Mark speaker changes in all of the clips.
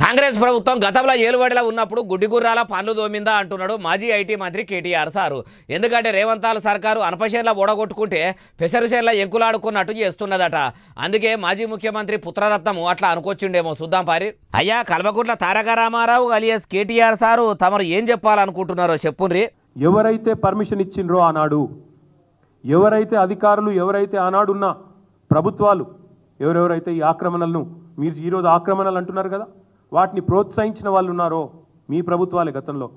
Speaker 1: కాంగ్రెస్ ప్రభుత్వం గతంలో ఏలుబడిలో ఉన్నప్పుడు గుడ్డిగుర్రాల పనులు దోమిందా అంటున్నాడు మాజీ ఐటీ మంత్రి కేటీఆర్ సారు. ఎందుకంటే రేవంతాల సర్కారు అనపశేర్ల ఓడగొట్టుకుంటే పెసరుశేర్ల ఎంకులాడుకున్నట్టు చేస్తున్నదట. అందుకే మాజీ ముఖ్యమంత్రి పుత్రరత్నము అట్లా అనుకొచ్చిండేమో. చూద్దాం పారి. అయ్యా కల్వకుంట్ల తారక రామారావు అలియాస్ కేటీఆర్ సారు తమరు ఏం చెప్పాలనుకుంటున్నారో చెప్పుండ్రి.
Speaker 2: ఎవరైతే పర్మిషన్ ఇచ్చిండ్రో ఆనాడు, ఎవరైతే అధికారులు, ఎవరైతే ఆనాడున్న ప్రభుత్వాలు, ఎవరెవరైతే ఈ ఆక్రమణలను, మీరు ఈరోజు ఆక్రమణలు అంటున్నారు కదా, వాటిని ప్రోత్సహించిన వాళ్ళు ఉన్నారో మీ ప్రభుత్వాలే గతంలో,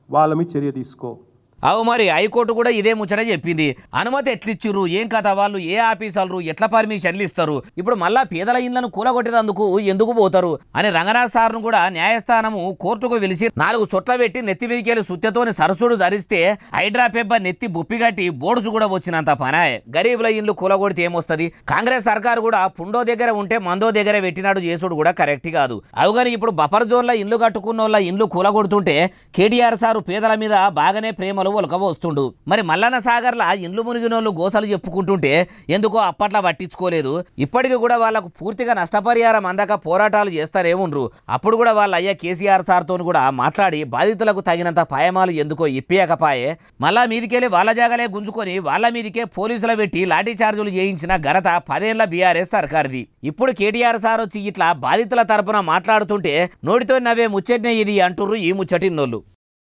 Speaker 2: వాళ్ళ మీద చర్య తీసుకో.
Speaker 1: అవు మరి హైకోర్టు కూడా ఇదే ముచ్చట చెప్పింది. అనుమతి ఎట్లిచ్చిర్రు, ఏం కథ, వాళ్ళు ఏ ఆఫీసర్లు, ఎట్లా పర్మిషన్లు ఇస్తారు, ఇప్పుడు మళ్ళా పేదల ఇండ్లను కూలగొట్టేందుకు ఎందుకు పోతారు అని రంగనాథ్ సార్ను కూడా న్యాయస్థానము కోర్టుకు వెలిసి 4 సొట్ల పెట్టి నెత్తి మీదికెళ్ళి సుత్తెతోని సరసుడు ధరిస్తే హైడ్రా పెబ్బ నెత్తి బొప్పిగట్టి బోర్డ్స్ కూడా వచ్చినంత పనాయే. గరీబుల ఇండ్లు కూలగొడితే ఏమొస్తుంది? కాంగ్రెస్ సర్కారు కూడా పుండో దగ్గర ఉంటే మందో దగ్గర పెట్టినాడు చేసుడు కూడా కరెక్ట్ కాదు. అవుగాని ఇప్పుడు బఫర్ జోన్ల ఇండ్లు కట్టుకున్న వాళ్ళ ఇండ్లు కూలగొడుతుంటే కేటీఆర్ సారు పేదల మీద బాగానే ప్రేమలు ఒలకవస్తుండు. మరి మల్లన్న సాగర్ల ఇండ్లు మునిగినోళ్ళు గోసలు చెప్పుకుంటుంటే ఎందుకో అప్పట్లా పట్టించుకోలేదు. ఇప్పటికీ కూడా వాళ్ళకు పూర్తిగా నష్టపరిహారం అందక పోరాటాలు చేస్తారేముండ్రు. అప్పుడు కూడా వాళ్ళ అయ్యా కేసీఆర్ సార్తో కూడా మాట్లాడి బాధితులకు తగినంత పాయమాలు ఎందుకో ఇప్పియకపాయే. మళ్ళా మీదికెళ్ళి వాళ్ళ జాగలే గుంజుకొని వాళ్ళ మీదికే పోలీసులు పెట్టి లాఠీ చార్జులు చేయించిన ఘనత 10 ఏళ్ల బీఆర్ఎస్ సర్కార్ది. ఇప్పుడు కేటీఆర్ సార్ వచ్చి ఇట్లా బాధితుల తరపున మాట్లాడుతుంటే నోటితో నవ్వే ముచ్చట్నే ఇది అంటుర్రు ఈ ముచ్చటిన్నోళ్ళు.